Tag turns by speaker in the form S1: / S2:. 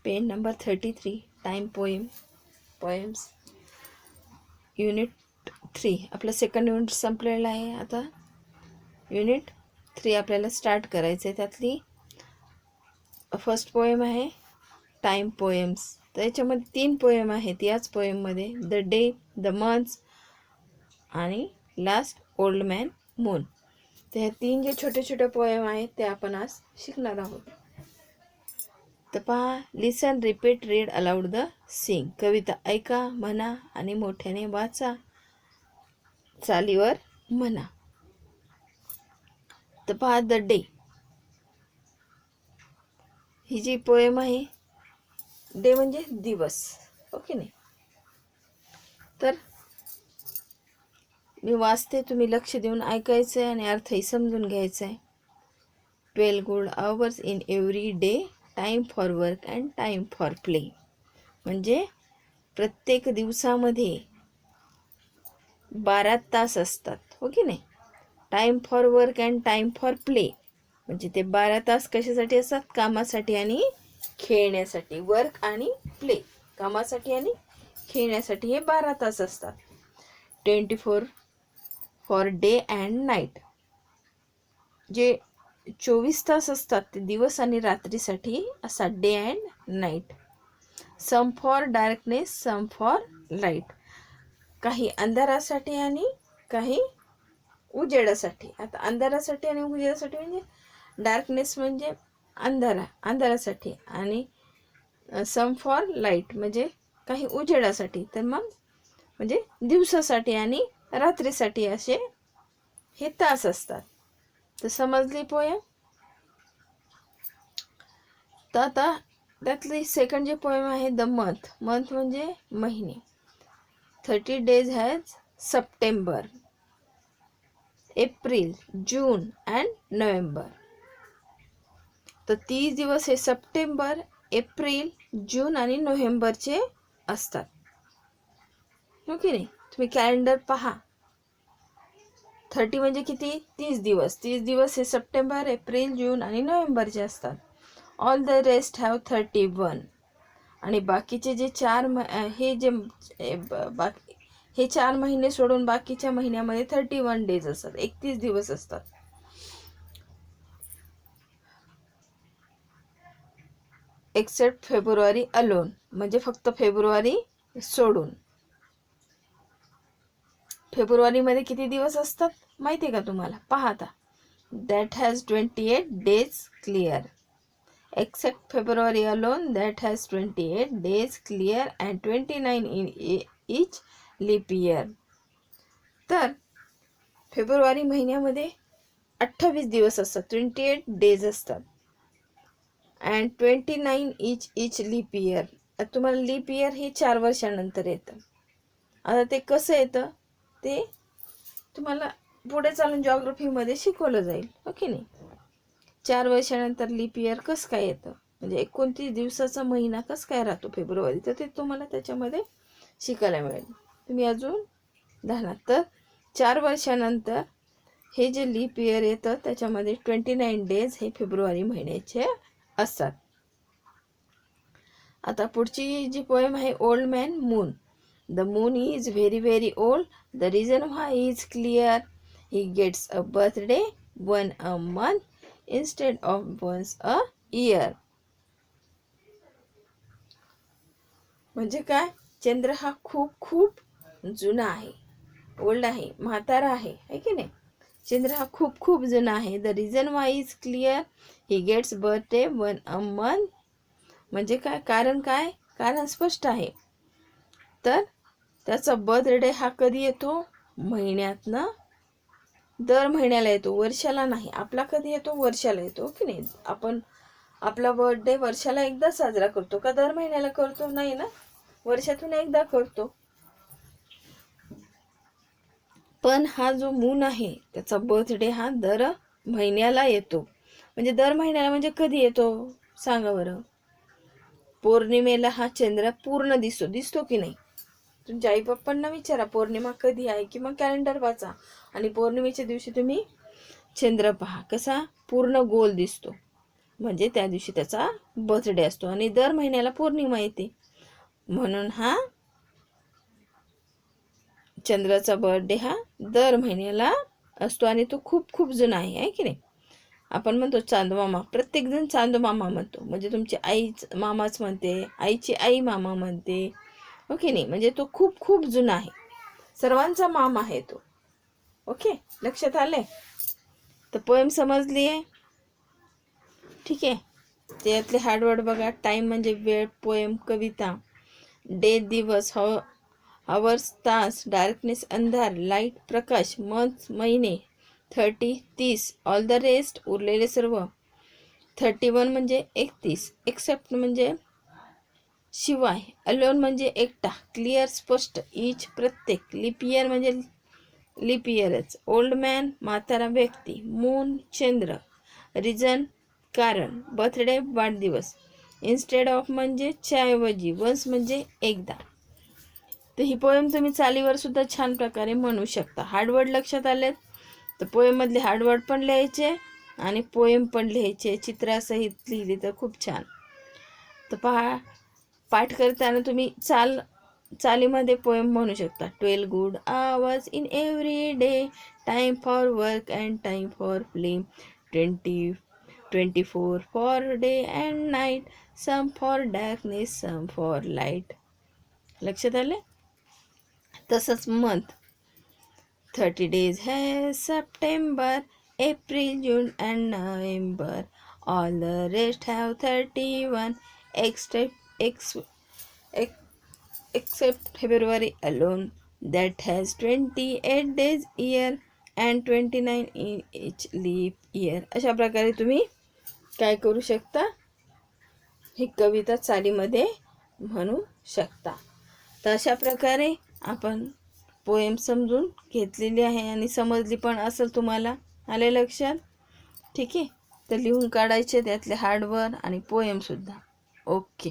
S1: PAN number 33 time poems unit 3. आपलं second unit संपलेलं आहे. आता युनिट 3 आपल्याला स्टार्ट करायचं आहे. त्यातली फर्स्ट पोएम आहे टाइम पोएम्स. तर याच्यामध्ये 3 पोएम आहेत. याच पोएममध्ये द डे, द मंथ्स आणि लास्ट ओल्ड मॅन मून. तर ह्या 3 जे छोटे छोटे पोएम आहेत ते आपण आज शिकणार आहोत. तर पहा, listen, repeat, read aloud the sing. कविता ऐका, म्हणा आणि मोठ्याने वाचा, चालीवर म्हणा. तर पहा, द डे ही जी पोएम आहे, डे म्हणजे दिवस, ओके नाही. तर मी वाचते, तुम्ही लक्ष देऊन ऐकायचं आहे आणि अर्थही समजून घ्यायचा आहे. 12 good hours in every day, time for work and time for play. म्हणजे प्रत्येक दिवसामध्ये 12 तास असतात, हो की नाही. Time for work and time for play म्हणजे ते 12 तास कशासाठी असतात? कामासाठी आणि खेळण्यासाठी. वर्क आणि प्ले, कामासाठी आणि खेळण्यासाठी हे 12 तास असतात. 24 फॉर डे अँड नाईट, जे 24 तास असतात ते दिवस आणि रात्रीसाठी असतात, day and night. Some for darkness, some for light, काही अंधारासाठी आणि काही उजेडासाठी. आता अंधारासाठी आणि उजेडासाठी म्हणजे डार्कनेस म्हणजे अंधारासाठी, आणि सम फॉर लाईट म्हणजे काही उजेडासाठी. तर मग म्हणजे दिवसासाठी आणि रात्रीसाठी असे हे तास असतात. तर समजली पोएम. तर आता त्यातली सेकंड जे पोएम आहे द मंथ. मंथ म्हणजे महिने. 30 days has September, April, June and November. तर 30 दिवस हे सप्टेंबर, एप्रिल, जून आणि नोव्हेंबरचे असतात, हो की नाही. तुम्ही कॅलेंडर पहा. 30 म्हणजे किती? 30 दिवस. 30 दिवस हे सप्टेंबर, एप्रिल, जून आणि नोव्हेंबरचे असतात. All the rest have 31. आणि बाकीचे जे 4 हे 4 महिने सोडून बाकीच्या महिन्यामध्ये 31 डेज असतात, 31 दिवस असतात. एक्सेप्ट फेब्रुवारी अलोन म्हणजे फक्त फेब्रुवारी सोडून. फेब्रुवारीमध्ये किती दिवस असतात माहिती आहे का तुम्हाला? पहा आता. That has 28 days clear. Except February alone, that has 28 days clear and 29 in each leap year. तर फेब्रुवारी महिन्यामध्ये 28 दिवस असतात, 28 days असतात, अँड 29 इच लीप इयर. तुम्हाला लीप इयर हे 4 वर्षानंतर येतं. आता ते कसं येतं ते तुम्हाला पुढे चालून जॉग्रफीमध्ये शिकवलं जाईल, हो की नाही. 4 वर्षानंतर लीप इयर कसं काय येतं, म्हणजे 29 दिवसाचा महिना कसं काय राहतो फेब्रुवारी, तर ते तुम्हाला त्याच्यामध्ये शिकायला मिळेल. तुम्ही अजून ध्यानात. तर 4 वर्षानंतर हे जे लीप इयर येतं त्याच्यामध्ये 29 days हे फेब्रुवारी महिन्याचे असतात. आता पुढची जी पोएम आहे old man moon. The moon is very very old, the reason why is clear, he gets a birthday one a month instead of once a year. म्हणजे काय? चंद्र हा खूप खूप जुना आहे, ओल्ड आहे, म्हातारा आहे की नाही. चंद्र हा खूप खूप जुना आहे. The reason why is clear, he gates birthday one a month. म्हणजे काय? कारण काय? कारण स्पष्ट आहे. तर त्याचा बर्थडे हा कधी येतो? महिन्यातनं दर महिन्याला येतो, वर्षाला नाही. आपला कधी येतो? वर्षाला येतो, की नाही. आपण आपला बर्थडे वर्षाला एकदा साजरा करतो का दर महिन्याला करतो? नाही ना, वर्षातून एकदा करतो. पण हा जो मून आहे त्याचा बर्थडे हा दर महिन्याला येतो. म्हणजे दर महिन्याला म्हणजे कधी येतो सांगा बरं? पौर्णिमेला हा चंद्र पूर्ण दिसतो की नाही. तुमच्या आई पप्पांना विचारा पौर्णिमा कधी आहे, की मग कॅलेंडर वाचा आणि पौर्णिमेच्या दिवशी तुम्ही चंद्र पहा कसा पूर्ण गोल दिसतो. म्हणजे त्या दिवशी त्याचा बर्थडे असतो आणि दर महिन्याला पौर्णिमा येते, म्हणून हा चंद्राचा बर्थडे हा दर महिन्याला असतो आणि तो खूप खूप जुना आहे की नाही. आपण म्हणतो चांदमामा, प्रत्येकजण चांदमामा म्हणतो, म्हणजे तुमची आई मामाच म्हणते, आईची आई मामा म्हणते, ओके नाही, म्हणजे तो खूप खूप जुना आहे, सर्वांचा मामा आहे तो. ओके, लक्षात आले. तर पोएम समजली आहे, ठीक आहे. त्यातले हार्डवर्ड बघा. टाइम म्हणजे वेळ, पोएम कविता, डे दिवस, आवर्स तास, डार्कनेस अंधार, लाईट प्रकाश, मंथ महिने, 30 30, ऑल द रेस्ट उरलेले सर्व, 31 म्हणजे 31, एक्सेप्ट म्हणजे शिवाय, अलोन म्हणजे एकटा, क्लिअर स्पष्ट, ईच प्रत्येक, लिप इयर म्हणजे लिप इयरच, ओल्ड मॅन म्हातारा व्यक्ती, मून चंद्र, रिझन कारण, बर्थडे वाढदिवस, इन्स्टेड ऑफ म्हणजे च्याऐवजी, वन्स म्हणजे एकदा. तर ही पोएम तुम्ही चालीवर सुद्धा छान प्रकारे म्हणू शकता. हार्डवर्ड लक्षात आलेत तर पोएममधले हार्डवर्ड पण लिहायचे आणि पोएम पण लिहायचे, चित्रासहित लिहिली तर खूप छान. तर पहा, पाठ करताना तुम्ही चालीमध्ये पोएम म्हणू शकता. 12 good hours in every day, time for work and time for play, 24 for day and night, some for darkness some for light. लक्षात आले. तसंच month, 30 days has September, April, June and November. All the rest have 31 except February alone, that has 28 days year and 29 in each leap year. अशा प्रकारे तुम्ही काय करू शकता, ही कविता चालीमध्ये म्हणू शकता. तर अशा प्रकारे आपण पोएम समजून घेतलेली आहे आणि समजली पण असेल तुम्हाला. आले लक्षात, ठीक आहे. तर लिहून काढायचे त्यातले हार्डवर्ड आणि पोएमसुद्धा. ओके.